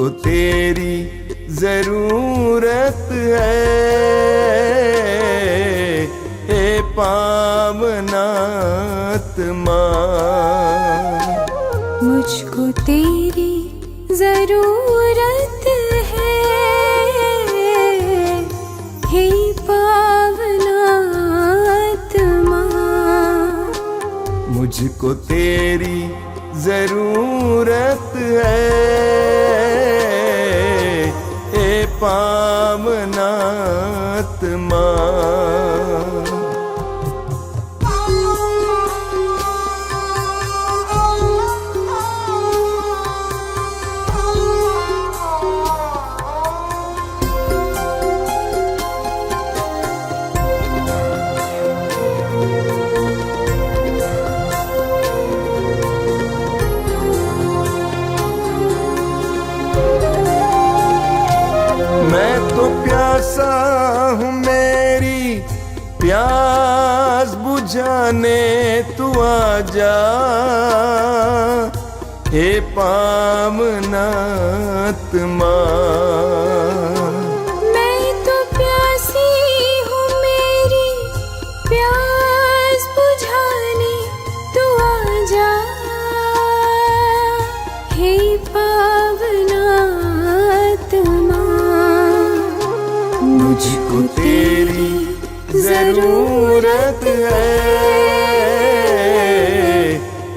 मुझको तेरी जरूरत है, हे पावनात्मा। मुझको तेरी जरूरत है, हे पावनात्मा। मुझको तेरी जरूरत है, हे पावनात्मा। मैं तो प्यासा हूँ, मेरी प्यास बुझाने तू आजा, हे पावनात्मा। मैं तो प्यासी हूँ, मेरी प्यास बुझाने तू आजा, हे पावनात्मा। मुझको तेरी जरूरत है,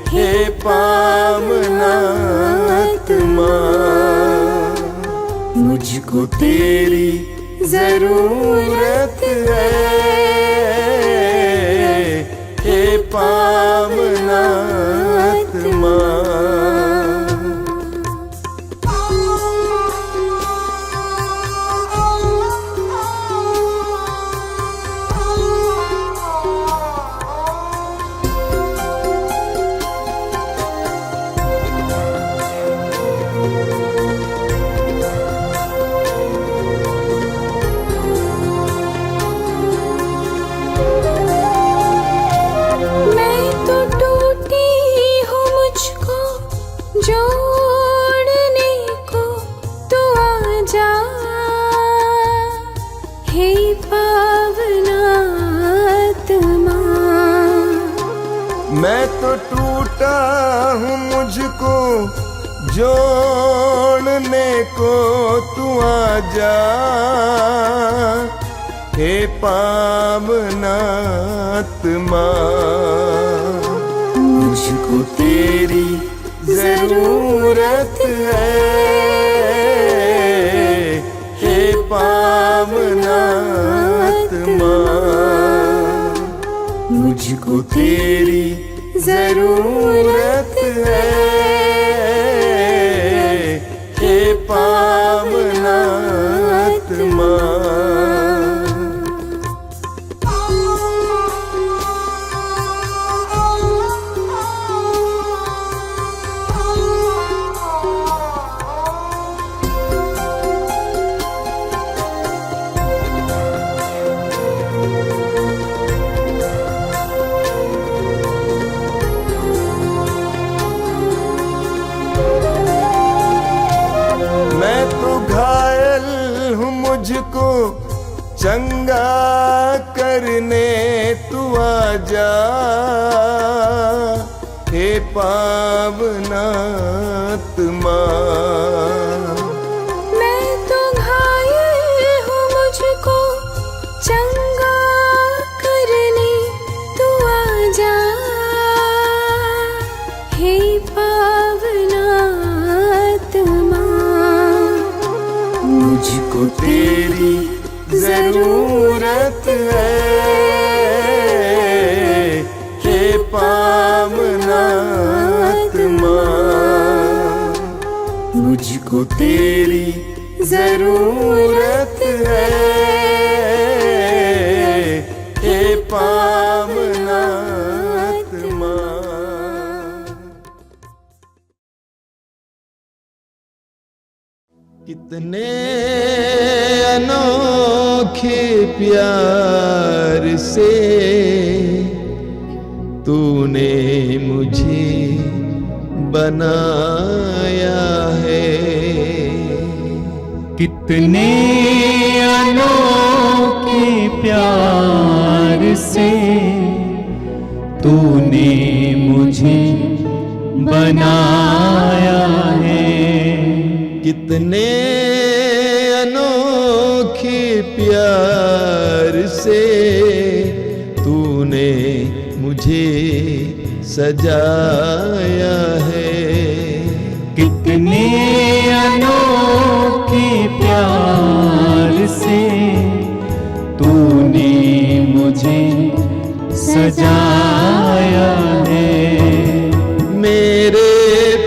हे पावनात्मा। मुझको तेरी जरूरत है, हे पावनात्मा। जोड़ने को तू आजा, हे पावनात्मा। मैं तो टूटा हूँ, मुझको जोड़ने को तू आजा, हे पावनात्मा। मुझको तेरी जरूरत है, हे पावनात्मा। मुझको तेरी जरूरत है, हे पावनात्मा। मुझको चंगा करने तू आजा, हे पावनात्मा। मैं तो घायल हूँ, मुझको चंगा करने तू आजा, हे पावनात्मा। मुझको तेरी जरूरत है, हे पावनात्मा। मुझको तेरी जरूरत है, हे पावनात्मा। कितने अनोखे प्यार से तूने मुझे बनाया है। कितने अनोखे प्यार से तूने मुझे बनाया है। कितने अनोखे प्यार से तूने मुझे सजाया है। कितने अनोखे प्यार से तूने मुझे सजाया है। मेरे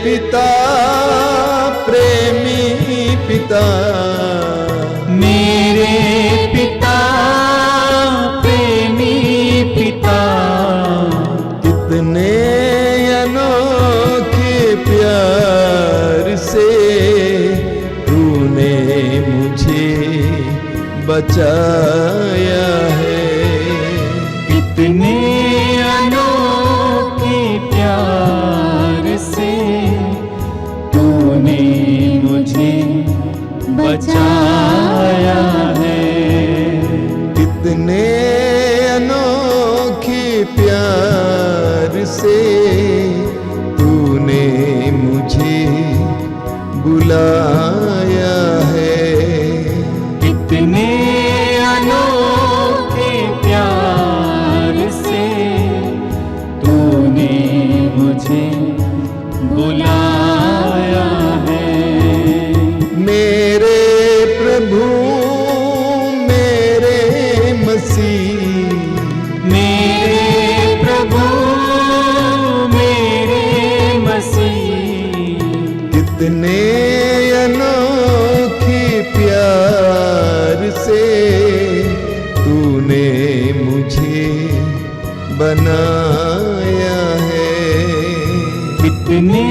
पिता प्रेमी पिता, मेरे पिता प्रेमी पिता, कितने अनोखे प्यार से तूने मुझे बचाया है। कितने अनोखे प्यार से तूने मुझे बचाया है। कितने अनोखे प्यार से तूने मुझे बुलाया है। कितने अनोखे प्यार से तूने मुझे बुलाया है। मेरे प्रभु मेरे मसीह, मेरे प्रभु मेरे मसीह, कितने अनोखे प्यार से तूने मुझे बनाया है। कितने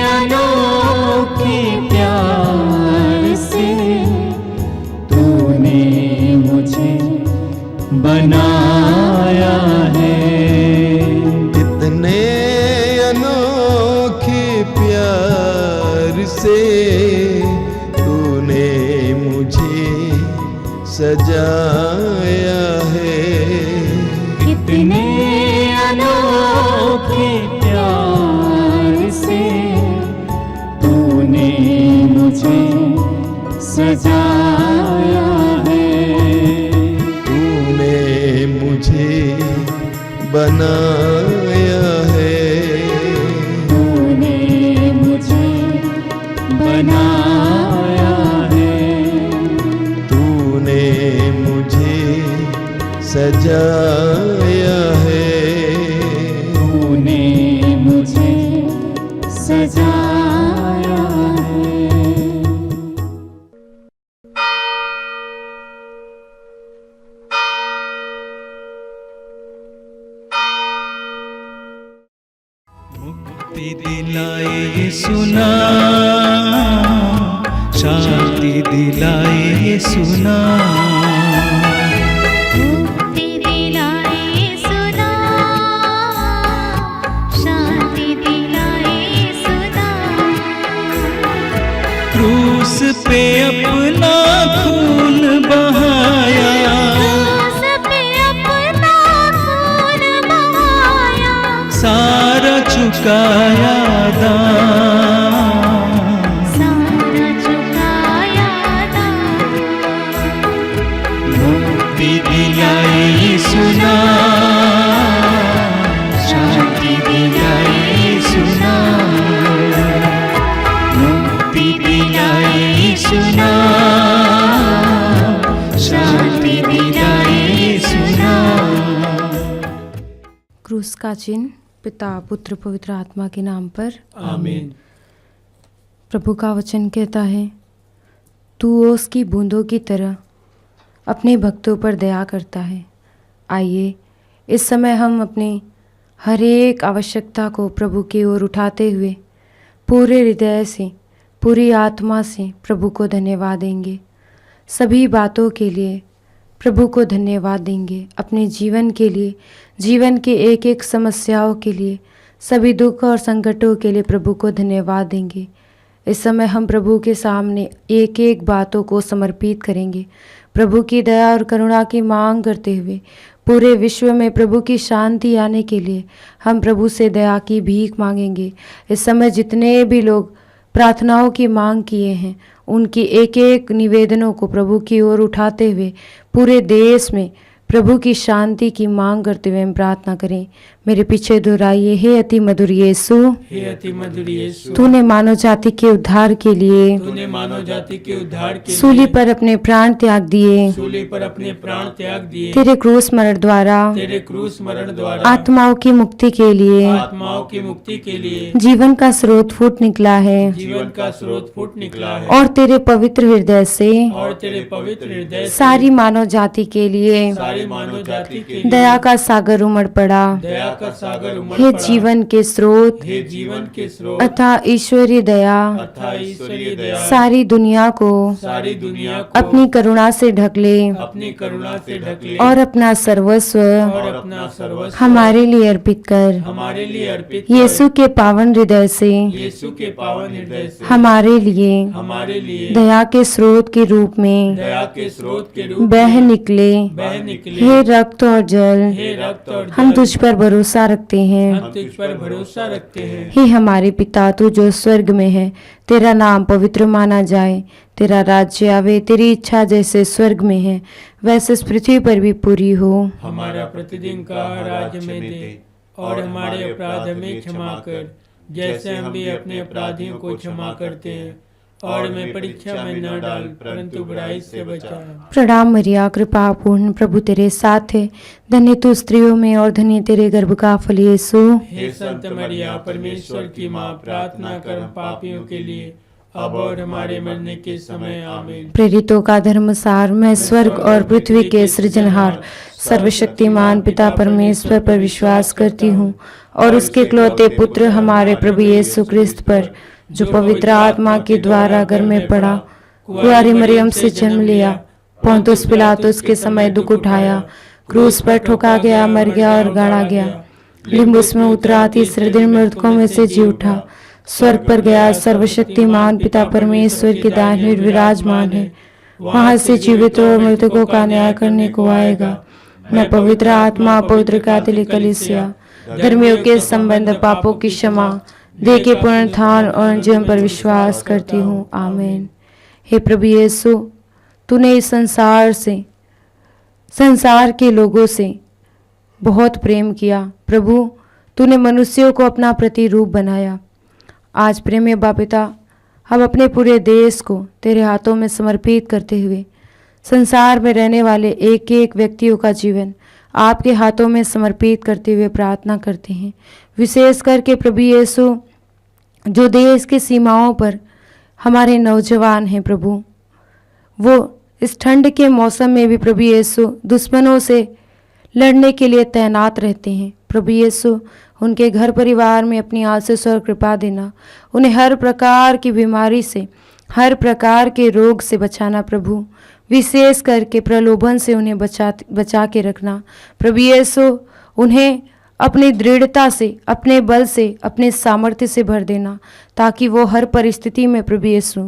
अनोखे प्यार से तूने मुझे बनाया है। कितने अनोखे प्यार से तूने मुझे सजाया है। कितने अनोखे प्यार से तूने मुझे सजाया है। तूने मुझे बनाया है। तूने मुझे बनाया है। तूने मुझे सजाया है। तूने मुझे सजाया है। मुक्ति दिलाए यीशु नाम, शांति दिलाए यीशु नाम। मुक्ति दिलाए यीशु नाम, शांति दिलाए यीशु नाम। क्रूस पे अपना खून बहाया, क्रूस पे अपना खून बहाया, सारा चुकाया दाम। सारा चुकाया दाम। मुक्ति दिलाए यीशु नाम, शांति दिलाए यीशु नाम। मुक्ति दिलाए यीशु नाम, शांति दिलाए यीशु नाम। क्रूस का चिन्ह पिता पुत्र पवित्र आत्मा के नाम पर आमीन। प्रभु का वचन कहता है, तू ओस की बूंदों की तरह अपने भक्तों पर दया करता है। आइए इस समय हम अपने हर एक आवश्यकता को प्रभु की ओर उठाते हुए पूरे हृदय से पूरी आत्मा से प्रभु को धन्यवाद देंगे। सभी बातों के लिए प्रभु को धन्यवाद देंगे। अपने जीवन के लिए, जीवन के एक एक समस्याओं के लिए, सभी दुख और संकटों के लिए प्रभु को धन्यवाद देंगे। इस समय हम प्रभु के सामने एक एक बातों को समर्पित करेंगे, प्रभु की दया और करुणा की मांग करते हुए। पूरे विश्व में प्रभु की शांति आने के लिए हम प्रभु से दया की भीख मांगेंगे। इस समय जितने भी लोग प्रार्थनाओं की मांग किए हैं, उनकी एक एक निवेदनों को प्रभु की ओर उठाते हुए पूरे देश में प्रभु की शांति की मांग करते हुए हम प्रार्थना करें। मेरे पीछे दोहराइए, हे अति मधुर यीशु, हे अति मधुर यीशु, तूने मानव जाति के उद्धार के लिए तूने मानव जाति के उद्धार के सूली लिए पर अपने प्राण त्याग दिए। सूली पर अपने प्राण त्याग दिए। तेरे क्रूस मरण द्वारा तेरे क्रूस मरण द्वारा आत्माओं की मुक्ति के लिए आत्माओं की मुक्ति के लिए जीवन का स्रोत फूट निकला है, जीवन का स्रोत फूट निकला है। और तेरे पवित्र हृदय से और तेरे पवित्र हृदय से सारी मानव जाति के लिए सारी मानव जाति के लिए दया का सागर उमड़ पड़ा। दया का सागर उमड़ हे पड़ा। जीवन के स्रोत हे जीवन के स्रोत अथा ईश्वरीय दया अथा ईश्वरीय दया सारी दुनिया को सारी दुनिया को अपनी करुणा से ढक ले अपनी करुणा से ढक ले और अपना सर्वस्व और अपना सर्वस्व हमारे लिए अर्पित कर। हमारे लिए अर्पित कर। यीशु के पावन हृदय से यीशु के पावन हृदय से हमारे लिए हमारे लिए दया के स्रोत के रूप में दया के स्रोत के रूप बह निकले। बह निकले। हे रक्त और जल, हे रक्त और हम जल, तुझ पर भरोसा रखते हैं। हम तुझ पर भरोसा रखते हैं। हे हमारे पिता, तू जो स्वर्ग में है, तेरा नाम पवित्र माना जाए, तेरा राज्य आवे, तेरी इच्छा जैसे स्वर्ग में है वैसे इस पृथ्वी पर भी पूरी हो। हमारा प्रतिदिन का राज्य में दे और हमारे अपराध हमें क्षमा कर, जैसे हम भी अपने अपराधियों को क्षमा करते हैं, और हमें परीक्षा में न डाल परंतु बुराई से बचा। प्रणाम मरिया, कृपा पूर्ण, प्रभु तेरे साथ है, धन्य तू स्त्रियों में और धन्य तेरे गर्भ का फल यीशु। हे संत मरिया, परमेश्वर की माँ, प्रार्थना कर पापियों के लिए अब और हमारे मरने के समय। आमीन। प्रेरितों का धर्मसार, मैं स्वर्ग और पृथ्वी के सृजनहार सर्वशक्तिमान पिता परमेश्वर पर विश्वास करती हूँ और उसके इकलौते पुत्र हमारे प्रभु यीशु क्रिस्त पर, जो पवित्र आत्मा के द्वारा घर में पड़ा, कुंवारी मरियम से जन्म लिया, पोंतुस पिलातुस के समय दुख उठाया, क्रूस पर ठोका गया, मर गया और गाड़ा गया, लिम्बुस में उतरा, तीसरे दिन मृतकों में से जी उठा, स्वर्ग पर गया, सर्वशक्तिमान पिता परमेश्वर के दाहिने ओर विराजमान है, वहां से जीवित और मृतकों का न्याय करने को आएगा। मैं पवित्र आत्मा, पवित्र कैथोलिक कलीसिया, धर्मियों के संबंध, पापों की क्षमा, देह के पुनरुत्थान और जीवन पर विश्वास करती हूँ। आमीन। हे प्रभु यीशु, तूने इस संसार के लोगों से बहुत प्रेम किया। प्रभु, तूने मनुष्यों को अपना प्रतिरूप बनाया। आज प्रेमी अब्बा पिता, हम अपने पूरे देश को तेरे हाथों में समर्पित करते हुए संसार में रहने वाले एक एक व्यक्तियों का जीवन आपके हाथों में समर्पित करते हुए प्रार्थना करते हैं। विशेष करके प्रभु यीशु, जो देश की सीमाओं पर हमारे नौजवान हैं प्रभु, वो इस ठंड के मौसम में भी प्रभु यीशु दुश्मनों से लड़ने के लिए तैनात रहते हैं। प्रभु यीशु, उनके घर परिवार में अपनी आशीष और कृपा देना, उन्हें हर प्रकार की बीमारी से, हर प्रकार के रोग से बचाना प्रभु, विशेष करके प्रलोभन से उन्हें बचा के रखना। प्रभु यीशु, उन्हें अपनी दृढ़ता से, अपने बल से, अपने सामर्थ्य से भर देना, ताकि वो हर परिस्थिति में प्रभु यीशु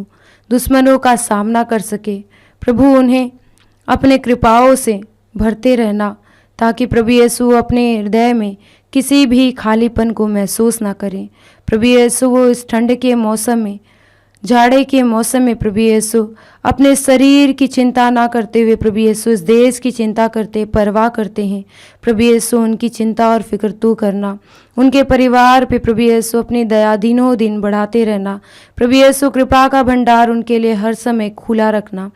दुश्मनों का सामना कर सके। प्रभु, उन्हें अपने कृपाओं से भरते रहना, ताकि प्रभु यीशु अपने हृदय में किसी भी खालीपन को महसूस ना करें। प्रभु यीशु, वो इस ठंड के मौसम में, जाड़े के मौसम में प्रभु यीशु अपने शरीर की चिंता ना करते हुए प्रभु यीशु इस देश की चिंता करते, परवाह करते हैं। प्रभु यीशु, उनकी चिंता और फिक्र तू करना। उनके परिवार पे प्रभु यीशु अपनी दया दिनों दिन बढ़ाते रहना। प्रभु यीशु, कृपा का भंडार उनके लिए हर समय खुला रखना।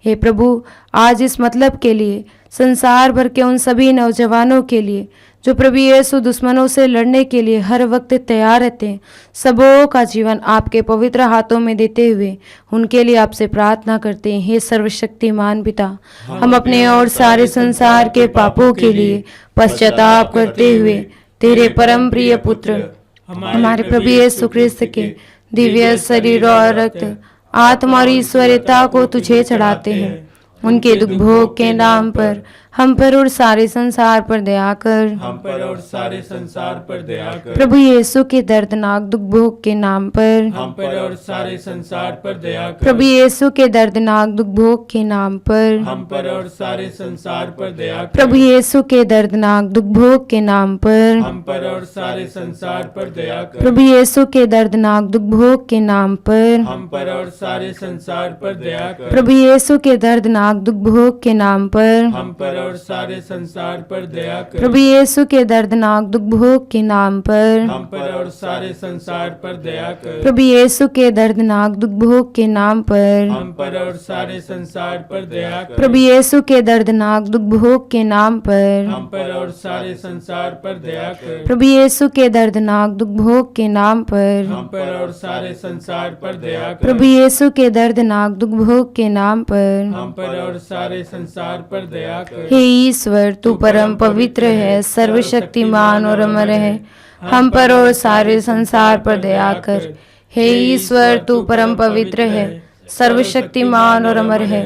हे प्रभु, आज इस मतलब के लिए, संसार भर के उन सभी नौजवानों के लिए जो प्रभु यीशु दुश्मनों से लड़ने के लिए हर वक्त तैयार रहते हैं, सबों का जीवन आपके पवित्र हाथों में देते हुए उनके लिए आपसे प्रार्थना करते हैं। हे सर्वशक्तिमान पिता, हम अपने और सारे संसार के पापों के लिए पश्चाताप करते हुए तेरे परम प्रिय पुत्र हमारे प्रभु यीशु क्रिस्त के दिव्य शरीर और रक्त, आत्मा और ईश्वरीयता को तुझे चढ़ाते हैं। उनके दुख भोग के नाम पर हम पर और सारे संसार पर दया कर। हम पर और सारे संसार पर दया कर। प्रभु यीशु के दर्दनाक दुख भोग के नाम पर। हम पर और सारे संसार पर दया कर। प्रभु यीशु के दर्दनाक दुख भोग के नाम पर। हम पर और सारे संसार पर दया कर। प्रभु यीशु के दर्दनाक दुख भोग के नाम पर। हम पर और सारे संसार पर दया कर। प्रभु यीशु के दर्दनाक दुख भोग के नाम पर। हम पर और सारे संसार पर दया कर। प्रभु यीशु के दर्दनाक दुख भोग के नाम पर। हम पर और सारे संसार पर दया कर। प्रभु यीशु के दर्दनाक दुख भोग के नाम पर। हम पर और सारे संसार पर दया कर। प्रभु यीशु के दर्दनाक दुख भोग के नाम पर। हम पर और सारे संसार पर दया कर। प्रभु यीशु के दर्दनाक दुख भोग के नाम पर। हम पर और सारे संसार पर दया कर। प्रभु यीशु के दर्दनाक दुख भोग के नाम पर। हम पर और सारे संसार पर दया कर। प्रभु यीशु के दर्दनाक दुख भोग के नाम पर। हम पर और सारे संसार पर दया कर। हे ईश्वर, तू परम पवित्र है, सर्वशक्तिमान और अमर है। हम पर और सारे संसार पर दया कर। हे ईश्वर, तू परम पवित्र है, सर्वशक्तिमान और अमर है।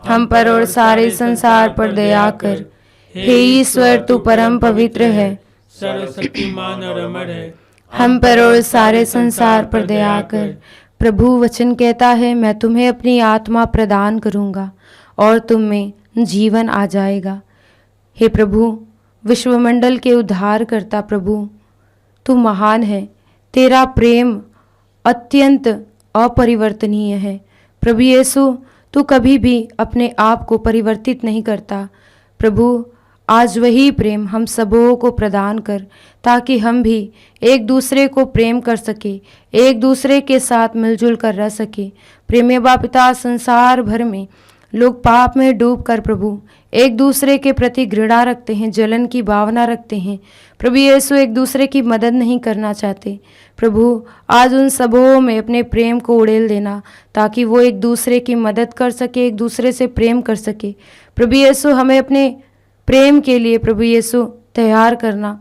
हम पर और सारे संसार पर दया कर। हे ईश्वर, तू परम पवित्र है, सर्वशक्तिमान और अमर है। हम पर और सारे संसार पर दया कर। प्रभु वचन कहता है, मैं तुम्हें अपनी आत्मा प्रदान करूंगा और तुम में जीवन आ जाएगा। हे प्रभु, विश्वमंडल के उद्धार करता प्रभु, तू महान है, तेरा प्रेम अत्यंत अपरिवर्तनीय है। प्रभु यीशु, तू कभी भी अपने आप को परिवर्तित नहीं करता। प्रभु, आज वही प्रेम हम सबों को प्रदान कर, ताकि हम भी एक दूसरे को प्रेम कर सके, एक दूसरे के साथ मिलजुल कर रह सके। प्रेमी बाप पिता, संसार भर में लोग पाप में डूब कर प्रभु एक दूसरे के प्रति घृणा रखते हैं, जलन की भावना रखते हैं। प्रभु यीशु एक दूसरे की मदद नहीं करना चाहते। प्रभु, आज उन सबों में अपने प्रेम को उड़ेल देना, ताकि वो एक दूसरे की मदद कर सके, एक दूसरे से प्रेम कर सके। प्रभु यीशु, हमें अपने प्रेम के लिए प्रभु यीशु तैयार करना,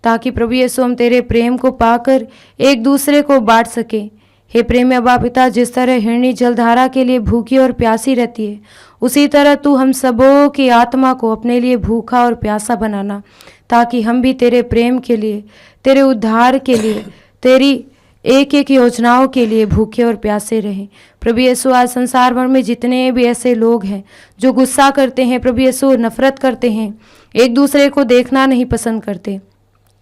ताकि प्रभु यीशु हम तेरे प्रेम को पाकर एक दूसरे को बांट सके। हे प्रेमी अबा पिता, जिस तरह हिरनी जलधारा के लिए भूखी और प्यासी रहती है, उसी तरह तू हम सबों की आत्मा को अपने लिए भूखा और प्यासा बनाना, ताकि हम भी तेरे प्रेम के लिए, तेरे उद्धार के लिए, तेरी एक एक योजनाओं के लिए भूखे और प्यासे रहें। प्रभु यीशु, आज संसार भर में जितने भी ऐसे लोग हैं जो गुस्सा करते हैं, प्रभु यीशु नफरत करते हैं, एक दूसरे को देखना नहीं पसंद करते,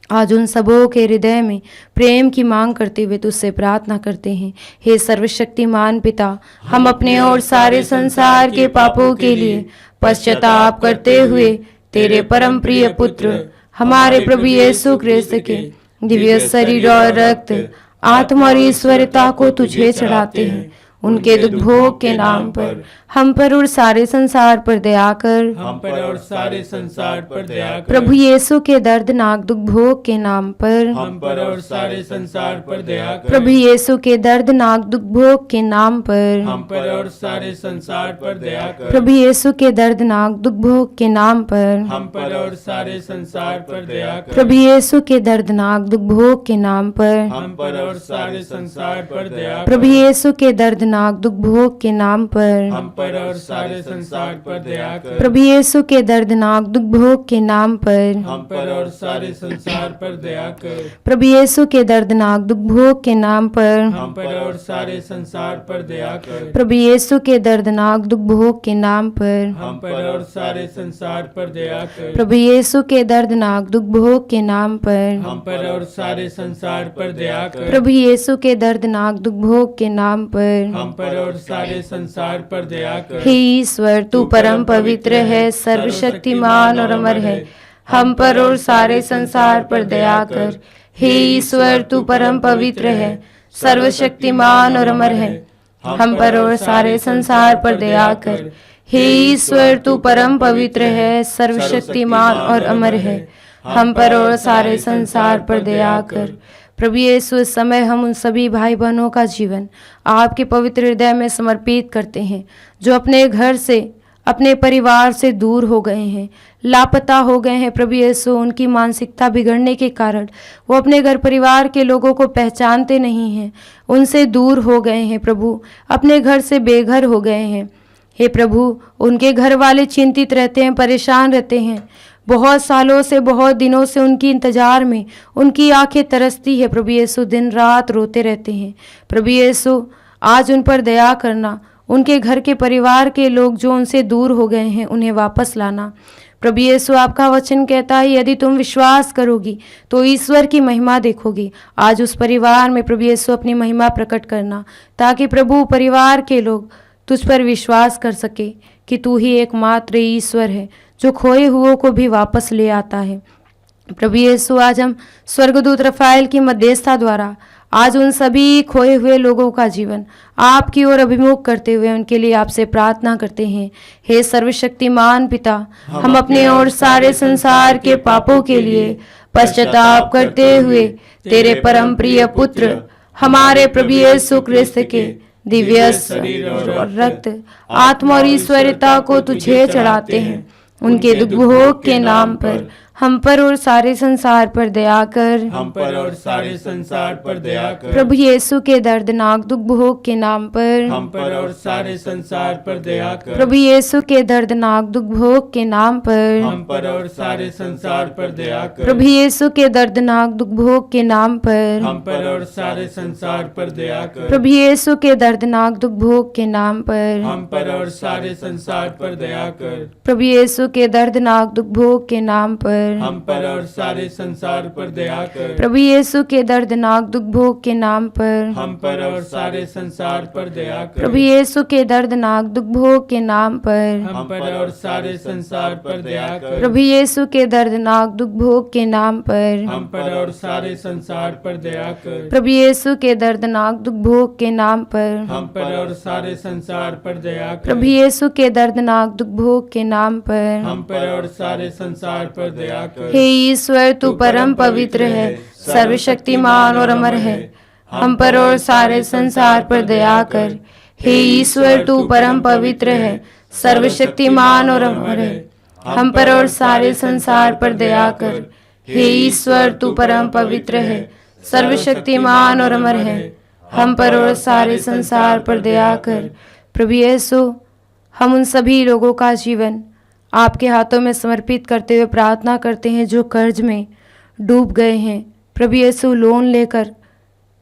आज उन सबों के हृदय में प्रेम की मांग करते हुए तुझसे प्रार्थना करते हैं। हे सर्वशक्तिमान पिता, हम अपने और सारे संसार के पापों के लिए पश्चाताप करते हुए तेरे परम प्रिय पुत्र हमारे प्रभु यीशु ख्रिस्त के दिव्य शरीर और रक्त, आत्मा और ईश्वरता को तुझे चढ़ाते हैं। उनके दुख भोग के नाम पर हम पर और सारे संसार पर दया कर। हम पर और सारे संसार पर दया कर। प्रभु यीशु के दर्दनाक दुख भोग के नाम पर हम पर और सारे संसार पर दया कर। प्रभु यीशु के दर्दनाक दुख भोग के नाम पर हम पर और सारे संसार पर दया कर। प्रभु यीशु के दर्दनाक दुख भोग के नाम पर हम पर और सारे संसार पर दया कर। प्रभु यीशु के दर्दनाक दुख भोग के नाम पर हम पर और सारे संसार पर दया कर। प्रभु यीशु के दर्दनाक दुख भोग के नाम पर हम पर और सारे संसार पर दया कर। प्रभु यीशु के दर्दनाक दुख भोग के नाम पर हम पर और सारे संसार पर दया कर। प्रभु यीशु के दर्दनाक दुख भोग के नाम पर हम पर और सारे संसार पर दया कर। प्रभु यीशु के दर्दनाक दुख भोग के नाम पर हम पर और सारे संसार पर दया कर। प्रभु यीशु के दर्दनाक दुख भोग के नाम पर हम पर और सारे संसार पर दया कर। प्रभु यीशु के दर्दनाक दुख भोग के नाम पर हम पर और सारे संसार पर दया कर। हे ईश्वर, तू परम पवित्र है, सर्वशक्तिमान और अमर है। हम पर और सारे संसार पर दया कर। हे ईश्वर, तू परम पवित्र है, सर्वशक्तिमान और अमर है। हम पर और सारे संसार पर दया कर। हे ईश्वर, तू परम पवित्र है, सर्वशक्तिमान और अमर है। हम पर और सारे संसार पर दया कर। प्रभु यीशु, इस समय हम उन सभी भाई बहनों का जीवन आपके पवित्र हृदय में समर्पित करते हैं, जो अपने घर से, अपने परिवार से दूर हो गए हैं, लापता हो गए हैं। प्रभु यीशु, उनकी मानसिकता बिगड़ने के कारण वो अपने घर परिवार के लोगों को पहचानते नहीं हैं, उनसे दूर हो गए हैं। प्रभु, अपने घर से बेघर हो गए हैं। हे प्रभु, उनके घर वाले चिंतित रहते हैं, परेशान रहते हैं, बहुत सालों से, बहुत दिनों से उनकी इंतजार में उनकी आंखें तरसती है प्रभु यीशु, दिन रात रोते रहते हैं। प्रभु यीशु, आज उन पर दया करना, उनके घर के परिवार के लोग जो उनसे दूर हो गए हैं उन्हें वापस लाना। प्रभु यीशु, आपका वचन कहता है यदि तुम विश्वास करोगी तो ईश्वर की महिमा देखोगी। आज उस परिवार में प्रभु यीशु अपनी महिमा प्रकट करना, ताकि प्रभु परिवार के लोग तुझ पर विश्वास कर सके कि तू ही एकमात्र ईश्वर है जो खोए हुओं को भी वापस ले आता है। प्रभु यीशु, आज हम स्वर्गदूत रफाएल की मध्यस्थता द्वारा आज उन सभी खोए हुए लोगों का जीवन आपकी ओर अभिमुख करते हुए उनके लिए आपसे प्रार्थना करते हैं। हे सर्वशक्तिमान पिता, हम अपने और सारे संसार के पापों के लिए पश्चाताप करते हुए तेरे परम प्रिय पुत्र हमारे प्रभु यीशु क्रिस्त के दिव्य शरीर और रक्त, आत्मा और ईश्वरता को तुझे चढ़ाते हैं। उनके दुख भोग के नाम पर हम पर और सारे संसार पर दया कर। हम पर और सारे संसार पर दया कर। प्रभु यीशु के दर्दनाक दुख भोग के नाम पर हम पर और सारे संसार पर दया कर। प्रभु यीशु के दर्दनाक दुख भोग के नाम पर हम पर और सारे संसार पर दया कर। प्रभु यीशु के दर्दनाक दुख भोग के नाम पर हम पर और सारे संसार पर दया कर। प्रभु यीशु के दर्दनाक दुख भोग के नाम पर हम पर और सारे संसार पर दया कर। प्रभु यीशु के दर्दनाक दुख भोग के नाम पर हम पर और सारे संसार पर दया कर। प्रभु यीशु के दर्दनाक दुख भोग के नाम पर हम पर और सारे संसार पर दया कर। प्रभु यीशु के दर्दनाक दुख भोग के नाम पर हम पर और सारे संसार पर दया कर। प्रभु यीशु के दर्दनाक दुख भोग के नाम पर हम पर और सारे संसार पर दया कर। प्रभु यीशु के दर्दनाक दुख भोग के नाम पर हम पर और सारे संसार पर दया कर। प्रभु यीशु के दर्दनाक दुख भोग के नाम पर हम पर और सारे संसार पर दया कर। हे ईश्वर, तू परम पवित्र है, सर्वशक्तिमान और अमर है, हम पर और सारे संसार पर दया कर। हे ईश्वर, तू परम पवित्र है, सर्वशक्तिमान और अमर है, हम पर और सारे संसार पर दया कर। हे ईश्वर, तू परम पवित्र है, सर्वशक्तिमान और अमर है, हम पर और सारे संसार पर दया कर। प्रभु यीशु, हम उन सभी लोगों का जीवन आपके हाथों में समर्पित करते हुए प्रार्थना करते हैं जो कर्ज में डूब गए हैं। प्रभु यीशु, लोन लेकर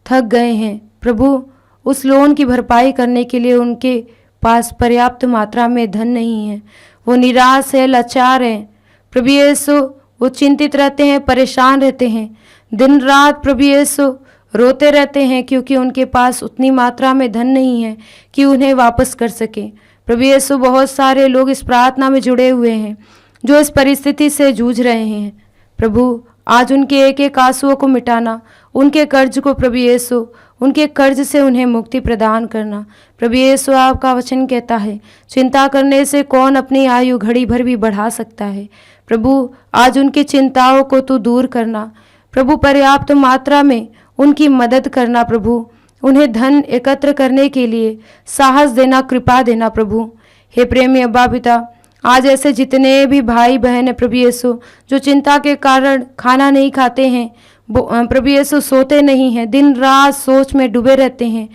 थक गए हैं। प्रभु, उस लोन की भरपाई करने के लिए उनके पास पर्याप्त मात्रा में धन नहीं है, वो निराश है, लाचार हैं। प्रभु यीशु, वो चिंतित रहते हैं, परेशान रहते हैं, दिन रात प्रभु यीशु रोते रहते हैं, क्योंकि उनके पास उतनी मात्रा में धन नहीं है कि उन्हें वापस कर सके। प्रभु यीशु, बहुत सारे लोग इस प्रार्थना में जुड़े हुए हैं जो इस परिस्थिति से जूझ रहे हैं। प्रभु, आज उनके एक एक आंसुओं को मिटाना, उनके कर्ज को प्रभु यीशु, उनके कर्ज से उन्हें मुक्ति प्रदान करना। प्रभु यीशु, आपका वचन कहता है चिंता करने से कौन अपनी आयु घड़ी भर भी बढ़ा सकता है। प्रभु, आज उनकी चिंताओं को तू दूर करना। प्रभु, पर्याप्त मात्रा में उनकी मदद करना। प्रभु, उन्हें धन एकत्र करने के लिए साहस देना, कृपा देना। प्रभु, हे प्रेमी अब्बा पिता, आज ऐसे जितने भी भाई बहन है प्रभु यीशु जो चिंता के कारण खाना नहीं खाते हैं, प्रभु यीशु सोते नहीं हैं, दिन रात सोच में डूबे रहते हैं।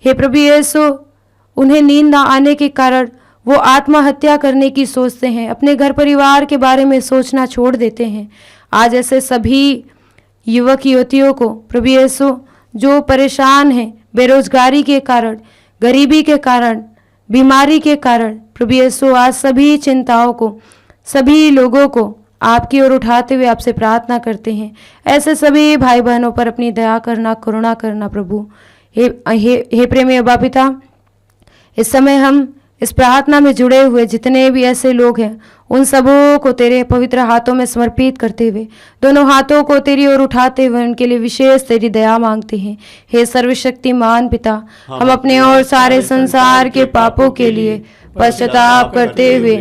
हे प्रभु यीशु, उन्हें नींद ना आने के कारण वो आत्महत्या करने की सोचते हैं, अपने घर परिवार के बारे में सोचना छोड़ देते हैं। आज ऐसे सभी युवक युवतियों को प्रभु यीशु जो परेशान हैं बेरोजगारी के कारण, गरीबी के कारण, बीमारी के कारण, प्रभु यीशु, आज सभी चिंताओं को, सभी लोगों को आपकी ओर उठाते हुए आपसे प्रार्थना करते हैं। ऐसे सभी भाई बहनों पर अपनी दया करना, करुणा करना। प्रभु, हे प्रेमी अब्बा पिता, इस समय हम इस प्रार्थना में जुड़े हुए जितने भी ऐसे लोग हैं उन सबों को तेरे पवित्र हाथों में समर्पित करते हुए, दोनों हाथों को तेरी ओर उठाते हुए उनके लिए विशेष तेरी दया मांगते हैं। हे सर्वशक्तिमान पिता, हम अपने और सारे संसार के पापों के लिए पश्चाताप करते हुए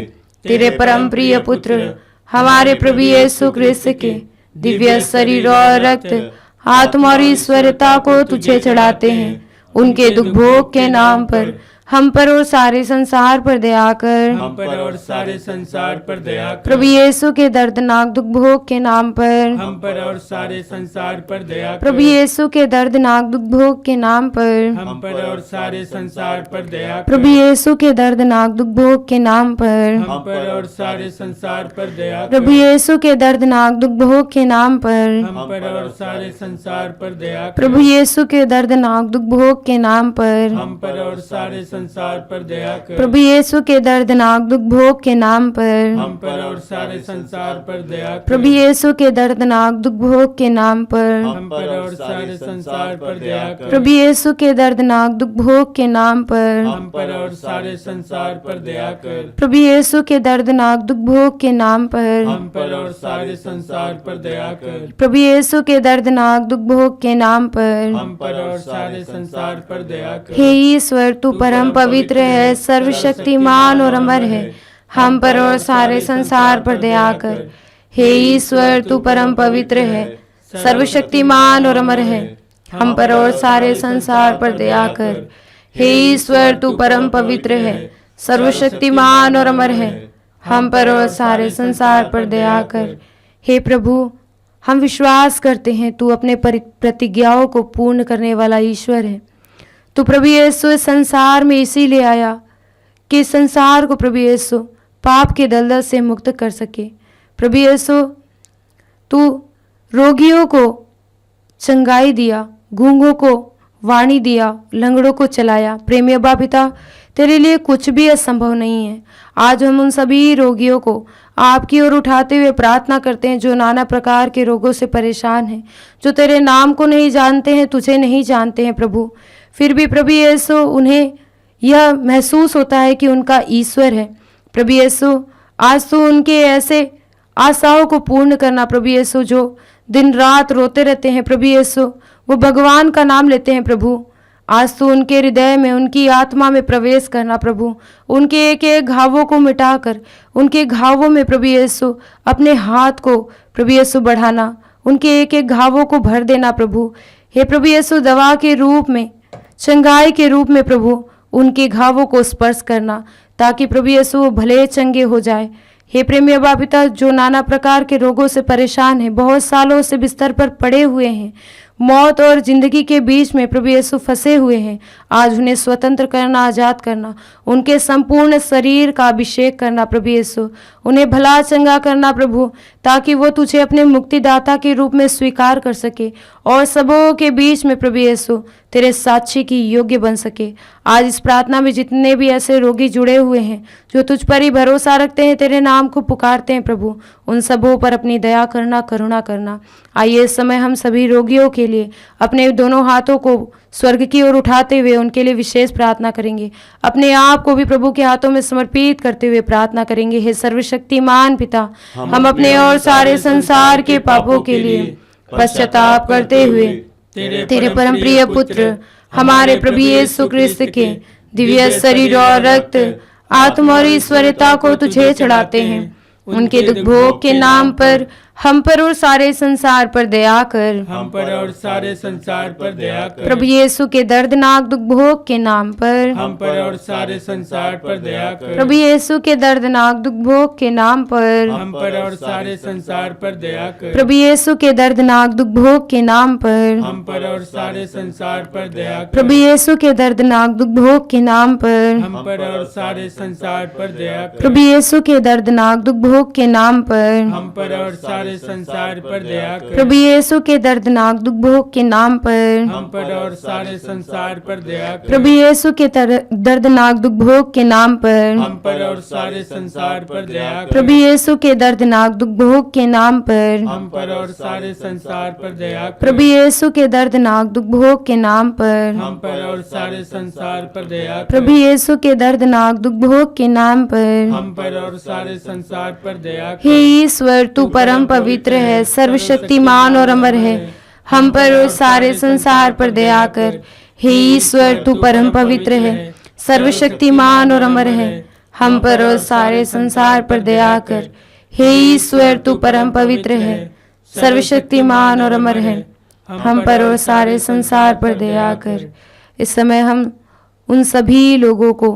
तेरे परम प्रिय पुत्र हमारे प्रभु यीशु क्रिस्त के दिव्य शरीर और रक्त, आत्मा और ईश्वरता को तुझे चढ़ाते हैं। उनके दुख भोग के नाम पर हम पर और सारे संसार पर दया कर। हम पर और सारे संसार पर दया कर। प्रभु यीशु के दर्दनाक दुख भोग के नाम पर। हम पर और सारे संसार पर दया कर। प्रभु यीशु के दर्दनाक दुख भोग के नाम पर। हम पर और सारे संसार पर दया कर। प्रभु यीशु के दर्दनाक दुख भोग के नाम पर। हम पर और सारे संसार पर दया कर। प्रभु यीशु के दर्दनाक दुख भोग के नाम पर। हम पर और सारे संसार पर दया कर। प्रभु यीशु के दर्दनाक दुख भोग के नाम पर। हम पर और सारे संसार पर दया कर। प्रभु यीशु के दर्दनाक दुख भोग के नाम पर। हम पर और सारे संसार पर दया कर। प्रभु यीशु के दर्दनाक दुख भोग के नाम पर। हम पर और सारे संसार पर दया कर। प्रभु यीशु के दर्दनाक दुख भोग के नाम पर। हम पर और सारे संसार पर दया कर। प्रभु यीशु के दर्दनाक दुख भोग के नाम पर। हम पर और सारे संसार पर दया कर। प्रभु यीशु के दर्दनाक दुख भोग के नाम पर। हम पर और सारे संसार पर दया कर। हे ईश्वर, तू परम पवित्र है, सर्वशक्तिमान और अमर है। हम पर और सारे संसार पर दया कर। हे ईश्वर, तू परम पवित्र है, सर्वशक्तिमान और अमर है। हम पर और सारे संसार पर दया कर। हे ईश्वर, तू परम पवित्र है, सर्वशक्तिमान और अमर है। हम पर और सारे संसार पर दया कर। हे प्रभु, हम विश्वास करते हैं तू अपने प्रतिज्ञाओं को पूर्ण करने वाला ईश्वर है। तू प्रभु यीशु इस संसार में इसीलिए आया कि इस संसार को प्रभु यीशु पाप के दलदल से मुक्त कर सके। प्रभु यीशु, तू रोगियों को चंगाई दिया, गूंगों को वाणी दिया, लंगड़ों को चलाया। प्रेमी अब्बा पिता, तेरे लिए कुछ भी असंभव नहीं है। आज हम उन सभी रोगियों को आपकी ओर उठाते हुए प्रार्थना करते हैं जो नाना प्रकार के रोगों से परेशान हैं, जो तेरे नाम को नहीं जानते हैं, तुझे नहीं जानते हैं प्रभु। फिर भी प्रभु यीशु, उन्हें यह महसूस होता है कि उनका ईश्वर है। प्रभु यीशु, आज तो उनके ऐसे आशाओं को पूर्ण करना प्रभु यीशु, जो दिन रात रोते रहते हैं प्रभु यीशु, वो भगवान का नाम लेते हैं प्रभु। आज तो उनके हृदय में, उनकी आत्मा में प्रवेश करना प्रभु। उनके एक एक घावों को मिटाकर उनके घावों में प्रभु यीशु अपने हाथ को प्रभु यीशु बढ़ाना, उनके एक एक घावों को भर देना प्रभु। हे प्रभु यीशु, दवा के रूप में, चंगाई के रूप में प्रभु उनके घावों को स्पर्श करना, ताकि प्रभु यीशु वो भले चंगे हो जाए। हे प्रेमी अब्बा पिता, जो नाना प्रकार के रोगों से परेशान हैं, बहुत सालों से बिस्तर पर पड़े हुए हैं, मौत और जिंदगी के बीच में प्रभु यीशु फंसे हुए हैं, आज उन्हें स्वतंत्र करना, आजाद करना, उनके संपूर्ण शरीर का अभिषेक करना प्रभु यीशु, उन्हें भला चंगा करना प्रभु, ताकि वो तुझे अपने मुक्तिदाता के रूप में स्वीकार कर सके और सबों के बीच में प्रभु यीशु तेरे साक्षी की योग्य बन सके। आज इस प्रार्थना में जितने भी ऐसे रोगी जुड़े हुए हैं जो तुझ पर ही भरोसा रखते हैं, तेरे नाम को पुकारते हैं प्रभु, उन सबों पर अपनी दया करना, करुणा करना। आइए इस समय हम सभी रोगियों के लिए अपने दोनों हाथों को स्वर्ग की ओर उठाते हुए उनके लिए विशेष प्रार्थना करेंगे। अपने आप को भी प्रभु के हाथों में समर्पित करते हुए प्रार्थना करेंगे। हे सर्वशक्तिमान पिता, हम अपने और सारे संसार के पापों के लिए पश्चाताप करते हुए तेरे परम प्रिय पुत्र हमारे प्रभु यीशु क्रिस्त के दिव्य शरीर और रक्त, आत्मा और ईश्वरता को तुझे चढ़ाते हैं। उनके दुख भोग के नाम पर हम पर और सारे संसार पर दया कर। हम पर और सारे संसार पर दया कर। प्रभु यीशु के दर्दनाक दुख भोग के नाम पर हम पर और सारे संसार पर दया कर। प्रभु यीशु के दर्दनाक दुख भोग के नाम पर हम पर और सारे संसार पर दया कर। प्रभु यीशु के दर्दनाक दुख भोग के नाम पर हम पर और सारे संसार पर दया कर। प्रभु यीशु के दर्दनाक दुख भोग के नाम पर हम पर और सारे संसार पर दया कर। प्रभु यीशु के दर्दनाक दुख भोग के नाम पर हम पर और सारे संसार पर दया कर। प्रभु यीशु के दर्दनाक दुख भोग के नाम पर हम पर और सारे संसार पर दया कर। प्रभु यीशु के दर्दनाक दुख भोग के नाम पर हम पर और सारे संसार पर दया कर। प्रभु यीशु के दर्दनाक दुख भोग के नाम पर हम पर और सारे संसार पर दया कर। प्रभु यीशु के दर्दनाक दुख भोग के नाम पर हम पर और सारे संसार पर दया कर। प्रभु यीशु के दर्दनाक दुख भोग के नाम पर हम पर और सारे संसार पर दया कर। हे ईश्वर, तू परम पवित्र है, सर्वशक्तिमान और अमर है। हम पर और सारे संसार पर दया कर। हे ईश्वर, तू परम पवित्र है, सर्वशक्तिमान और अमर है। हम पर और सारे संसार पर दया कर। हे ईश्वर, तू परम पवित्र है, सर्वशक्तिमान और अमर है। हम पर और सारे संसार पर दया कर। इस समय हम उन सभी लोगों को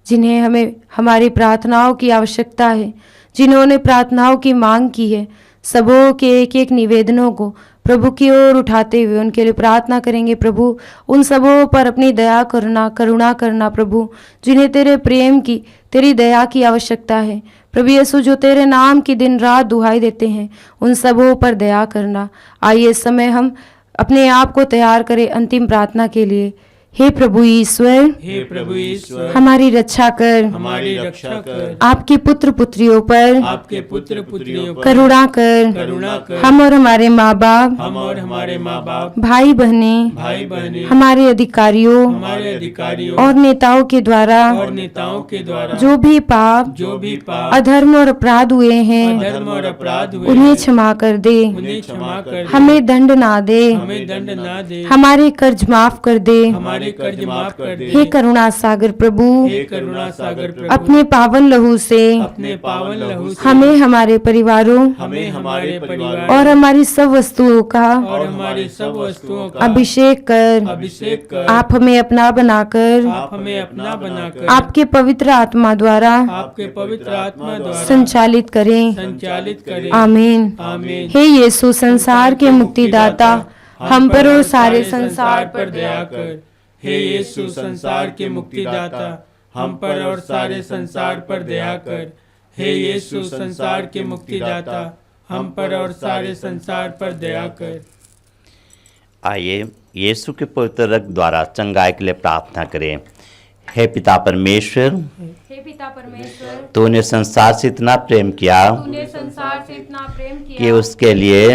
जिन्हें हमें हमारी प्रार्थनाओं की आवश्यकता है, जिन्होंने प्रार्थनाओं की मांग की है, सबों के एक एक निवेदनों को प्रभु की ओर उठाते हुए उनके लिए प्रार्थना करेंगे। प्रभु उन सबों पर अपनी दया करुणा करना प्रभु, जिन्हें तेरे प्रेम की, तेरी दया की आवश्यकता है। प्रभु यीशु, जो तेरे नाम की दिन रात दुहाई देते हैं, उन सबों पर दया करना। आइए इस समय हम अपने आप को तैयार करें अंतिम प्रार्थना के लिए। हे प्रभु ईश्वर, हे प्रभु ईश्वर, हमारी रक्षा कर, हमारी रक्षा कर, आपके पुत्र पुत्रियों पर आपके पुत्र पुत्रियों पर करुणा कर, करुणा कर। हम और हमारे माँ बाप, हम और हमारे माँ बाप, भाई बहनें, भाई बहनें, हमारे अधिकारियों हमारे अधिकारियों और नेताओं के द्वारा और नेताओं के द्वारा जो भी पाप, अधर्म और अपराध हुए हैं, अधर्म और अपराध हुए उन्हें क्षमा कर दे, उन्हें क्षमा कर दे। हमें दंड ना दे, हमें दंड ना दे, हमारे कर्ज माफ कर दे। हमारे कर्ज माफ कर दे। हे करुणा सागर प्रभु, हे करुणा सागर प्रभु, अपने पावन लहू से अपने पावन लहू से हमें, हमारे परिवारों हमें, हमारे परिवार और हमारी सब वस्तुओं का और हमारी सब वस्तुओं का अभिषेक कर। अभिषेक कर। आप हमें अपना बनाकर, आप हमें अपना बनाकर आपके पवित्र आत्मा द्वारा आपके पवित्र आत्मा द्वारा संचालित करें। संचालित करें। आमीन। आमीन। हे यीशु, संसार के मुक्तिदाता, हम पर और सारे संसार पर दया कर। हे यीशु, संसार के मुक्तिदाता, हम पर और सारे संसार पर दया कर। हे यीशु, संसार के मुक्तिदाता, हम पर और सारे संसार पर दया कर। आइए यीशु के पवित्र रक्त द्वारा चंगाई के लिए प्रार्थना करें। हे पिता परमेश्वर, हे पिता परमेश्वर, तूने संसार से इतना प्रेम किया तूने संसार से इतना प्रेम किया कि उसके लिए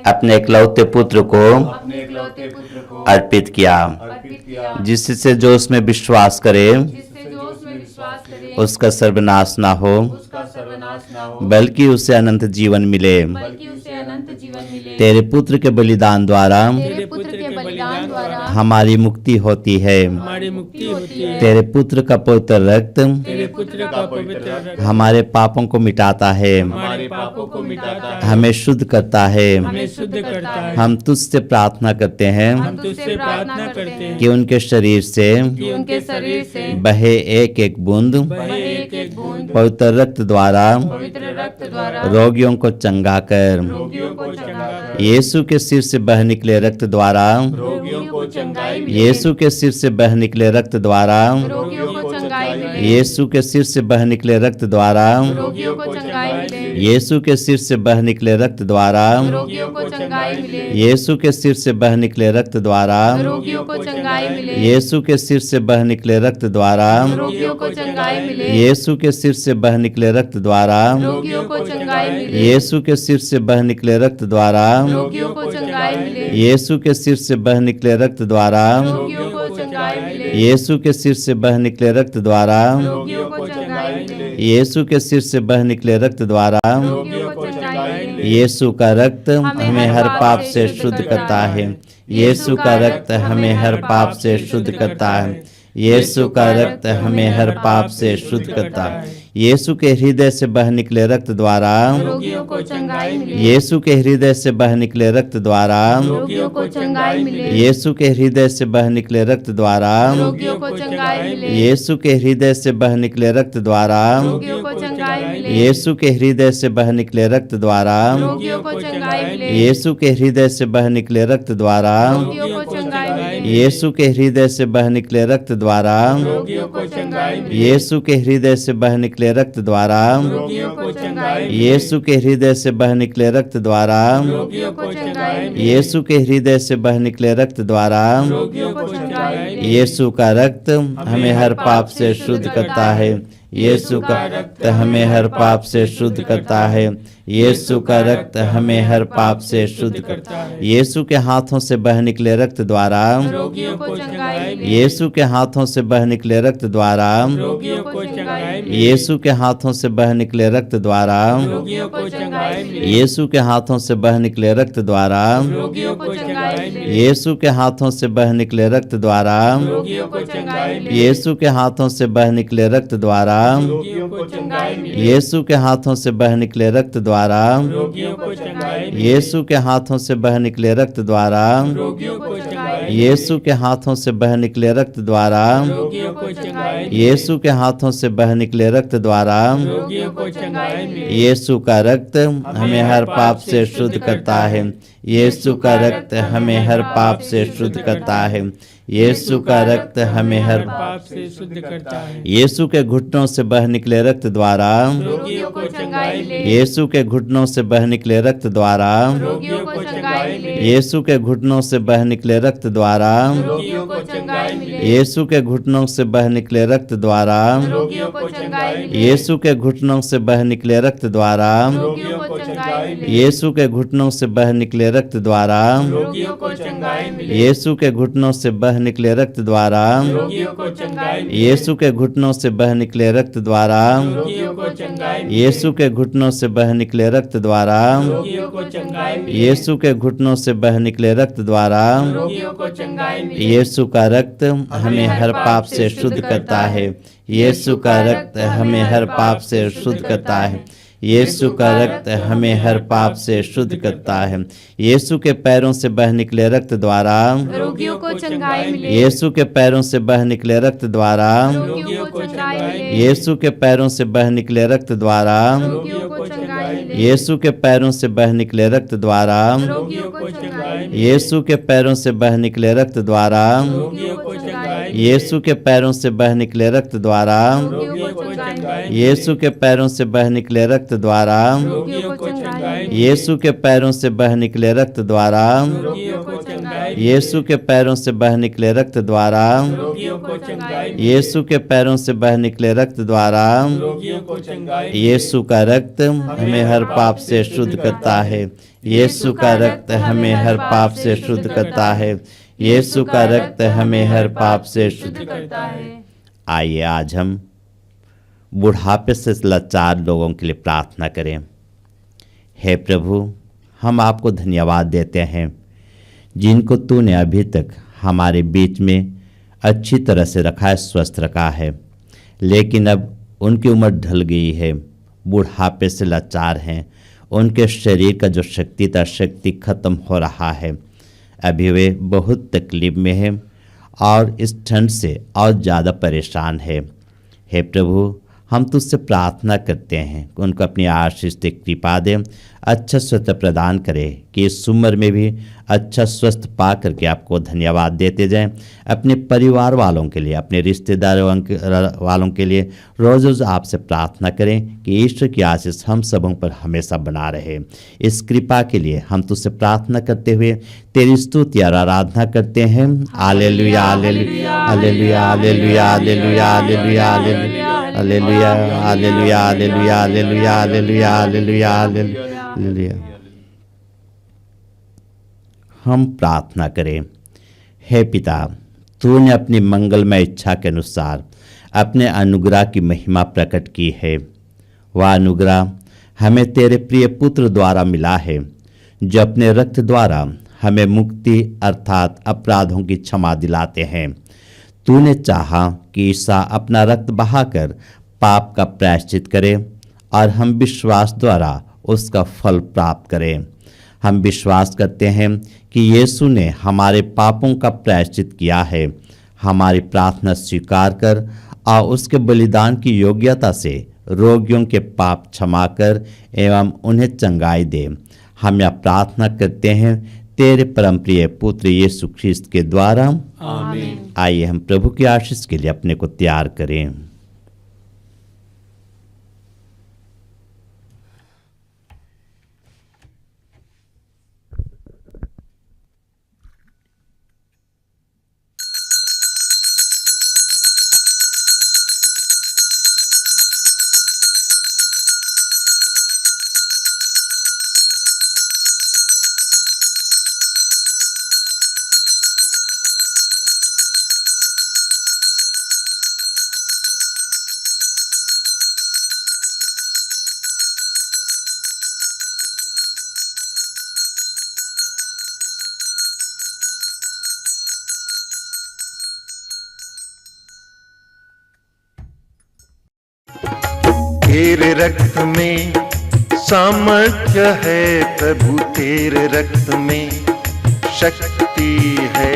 अपने इकलौते पुत्र को अपने इकलौते पुत्र को अर्पित किया, अर्पित किया, जिससे जो उसमें विश्वास करे जिससे जो उसमें विश्वास करे उसका सर्वनाश ना हो, उसका सर्वनाश ना हो, बल्कि उसे अनंत जीवन मिले। बल्कि उसे अनंत जीवन मिले। तेरे पुत्र के बलिदान द्वारा तेरे पुत्र के बलिदान द्वारा हमारी मुक्ति होती है। हमारी मुक्ति होती है। तेरे पुत्र का पवित्र रक्त तेरे पुत्र का पवित्र रक्त हमारे पापों को मिटाता है, हमारे पापों को मिटाता है, हमें शुद्ध करता है। हमें शुद्ध करता है। हम तुझसे प्रार्थना करते हैं हम तुझसे प्रार्थना करते हैं कि उनके शरीर से कि उनके शरीर से बहे एक एक बूंद बहे एक एक बूंद पवित्र रक्त द्वारा पवित्र रक्त द्वारा रोगियों को चंगा कर। रोगियों को चंगा कर। यीशु के सिर से बह निकले रक्त द्वारा रोगियों को चंगाई मिले। यीशु के सिर से बह निकले रक्त द्वारा रोगियों को चंगाई मिले। यीशु के सिर से बह निकले रक्त द्वारा रोगियों को चंगाई मिले। यीशु के सिर से बह निकले रक्त द्वारा रोगियों को चंगाई मिले। यीशु के सिर से बह निकले रक्त द्वारा रोगियों को चंगाई मिले। यीशु के सिर से बह निकले रक्त द्वारा रोगियों को चंगाई मिले। यीशु के सिर से बह निकले रक्त द्वारा रोगियों को चंगाई मिले। यीशु के सिर से बह निकले रक्त द्वारा रोगियों को चंगाई मिले। यीशु के सिर से बह निकले रक्त द्वारा रोगियों को चंगाई मिले। यीशु के सिर से बह निकले रक्त द्वारा रोगियों को चंगाई मिले। यीशु के सिर से बह निकले रक्त द्वारा रोगियों को चंगाई मिले। यीशु का रक्त हमें हर पाप से शुद्ध करता है। यीशु का रक्त हमें हर पाप से शुद्ध करता है। यीशु का रक्त हमें हर पाप से शुद्ध करता है। यीशु के हृदय से बह निकले रक्त द्वारा रोगियों को चंगाई मिले। यीशु के हृदय से बह निकले रक्त द्वारा रोगियों को चंगाई मिले। यीशु के हृदय से बह निकले रक्त द्वारा रोगियों को चंगाई मिले। यीशु के हृदय से बह निकले रक्त द्वारा रोगियों को चंगाई मिले। यीशु के हृदय से बह निकले रक्त द्वारा रोगियों को चंगाई मिले। यीशु के हृदय से बह निकले रक्त द्वारा रोगियों को चंगाई मिले। यीशु के हृदय से बह निकले रक्त द्वारा रोगियों को चंगाई मिले। यीशु के हृदय से बह निकले रक्त द्वारा रोगियों को चंगाई मिले। यीशु के हृदय से बह निकले रक्त द्वारा रोगियों को चंगाई मिले। यीशु के हृदय से बह निकले रक्त द्वारा रोगियों को चंगाई मिले। यीशु का रक्त हमें हर पाप से शुद्ध करता है। यीशु का रक्त हमें हर पाप से शुद्ध करता है। यीशु का रक्त हमें हर पाप से शुद्ध करता है। यीशु के हाथों से बह निकले रक्त द्वारा रोगियों को चंगाई मिले। यीशु के हाथों से बह निकले रक्त द्वारा रोगियों को चंगाई मिले। यीशु के हाथों से बह निकले रक्त द्वारा रोगियों को चंगाई मिले। यीशु के हाथों से बह निकले रक्त द्वारा रोगियों को चंगाई मिले। यीशु के हाथों से बह निकले रक्त द्वारा रोगियों को चंगाई मिले। यीशु के हाथों से बह निकले रक्त द्वारा रोगियों को चंगाई मिले। यीशु के हाथों से बह निकले रक्त द्वारा रोगियों को चंगाई मिले। यीशु के हाथों से बह निकले रक्त द्वारा रोगियों को चंगाई यीशु के हाथों से बह निकले रक्त द्वारा रोगियों को चंगाई यीशु के हाथों से बह निकले रक्त द्वारा रोगियों को चंगाई मिले। यीशु का रक्त हमें हर पाप से शुद्ध करता है। यीशु का रक्त हमें हर पाप से शुद्ध करता है। यीशु का रक्त हमें हर पाप से शुद्ध करता है। यीशु के घुटनों से बह निकले रक्त द्वारा रोगियों को चंगाई मिले। यीशु के घुटनों से बह निकले रक्त द्वारा रोगियों को चंगाई मिले। यीशु के घुटनों से बह निकले रक्त द्वारा रोगियों को चंगाई मिले। यीशु के घुटनों से बह निकले रक्त द्वारा रोगियों को चंगाई मिले। यीशु के घुटनों से बह निकले रक्त द्वारा रोगियों को चंगाई मिले। यीशु के घुटनों से बह निकले रक्त द्वारा रोगियों को चंगाई मिले। यीशु के घुटनों से बह निकले रक्त द्वारा रोगियों को चंगाई मिले। यीशु के घुटनों से बह निकले रक्त द्वारा रोगियों को चंगाई मिले। यीशु के घुटनों से बह निकले रक्त द्वारा रोगियों को चंगाई मिले। यीशु के घुटनों से बह निकले रक्त द्वारा रोगियों को चंगाई मिले। यीशु का रक्त हमें हर पाप से शुद्ध करता है। यीशु का रक्त हमें हर पाप से शुद्ध करता है। यीशु का रक्त हमें हर पाप से शुद्ध करता है। यीशु के पैरों से बह निकले रक्त द्वारा रोगियों को चंगाई मिले। यीशु के पैरों से बह निकले रक्त द्वारा रोगियों को चंगाई मिले। यीशु के पैरों से बह निकले रक्त द्वारा रोगियों को चंगाई मिले। यीशु के पैरों से बह निकले रक्त द्वारा रोगियों को चंगाई मिले। यीशु के पैरों से बह निकले रक्त द्वारा रोगियों को चंगाई मिले। यीशु के पैरों से बह निकले रक्त द्वारा रोगियों को चंगाई मिले। यीशु के पैरों से बह निकले रक्त द्वारा रोगियों को चंगाई मिले। यीशु के पैरों से बह निकले रक्त द्वारा रोगियों को चंगाई मिले। यीशु के पैरों से बह निकले रक्त द्वारा रोगियों को चंगाई मिले। यीशु के पैरों से बह निकले रक्त द्वारा रोगियों को चंगाई मिले। यीशु का रक्त हमें हर पाप से शुद्ध करता है। यीशु का रक्त हमें हर पाप से शुद्ध करता है। यीशु का रक्त हमें हर पाप से शुद्ध करता है। आइए आज हम बुढ़ापे से लाचार लोगों के लिए प्रार्थना करें। हे प्रभु, हम आपको धन्यवाद देते हैं जिनको तूने अभी तक हमारे बीच में अच्छी तरह से रखा है, स्वस्थ रखा है, लेकिन अब उनकी उम्र ढल गई है, बुढ़ापे से लाचार हैं, उनके शरीर का जो शक्ति खत्म हो रहा है, अभी वे बहुत तकलीफ में हैं और इस ठंड से और ज़्यादा परेशान है। हे प्रभु, हम तुझसे प्रार्थना करते हैं कि उनको अपनी आशीष से कृपा दे, अच्छा स्वस्थ प्रदान करे कि इस उम्र में भी अच्छा स्वस्थ पा करके आपको धन्यवाद देते जाएं। अपने परिवार वालों के लिए, अपने रिश्तेदारों वालों के लिए रोज़ रोज़ आपसे प्रार्थना करें कि ईश्वर की आशीष हम सबों पर हमेशा बना रहे। इस कृपा के लिए हम तुझसे प्रार्थना करते हुए तेरी स्तुति और आराधना करते हैं। Hallelujah, hallelujah, hallelujah, hallelujah, hallelujah, hallelujah, hallelujah, hallelujah, hallelujah, hallelujah, hallelujah, hallelujah, hallelujah. हम प्रार्थना करें। हे पिता, तूने अपनी मंगलमय इच्छा के अनुसार अपने अनुग्रह की महिमा प्रकट की है। वह अनुग्रह हमें तेरे प्रिय पुत्र द्वारा मिला है, जो अपने रक्त द्वारा हमें मुक्ति अर्थात अपराधों की क्षमा दिलाते हैं। तूने चाहा कि ईसा अपना रक्त बहाकर पाप का प्रायश्चित करे और हम विश्वास द्वारा उसका फल प्राप्त करें। हम विश्वास करते हैं कि यीशु ने हमारे पापों का प्रायश्चित किया है। हमारी प्रार्थना स्वीकार कर और उसके बलिदान की योग्यता से रोगियों के पाप क्षमा कर एवं उन्हें चंगाई दे। हम यह प्रार्थना करते हैं तेरे परम प्रिय पुत्र यीशु ख्रिस्त के द्वारा, आमीन। आइए हम प्रभु की आशीष के लिए अपने को तैयार करें। तेरे रक्त में सामर्थ्य है प्रभु, तेरे रक्त में शक्ति शक्ति है।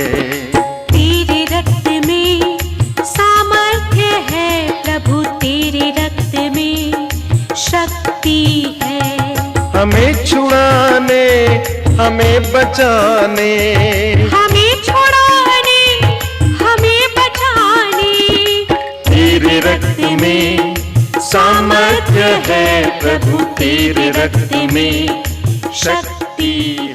तेरे रक्त में सामर्थ्य है प्रभु, तेरे रक्त में शक्ति है। हमें छुड़ाने, हमें बचाने, हमें छुड़ाने, हमें बचाने, तेरे रक्त में सामर्थ्य है प्रभु, तेरे रक्त में शक्ति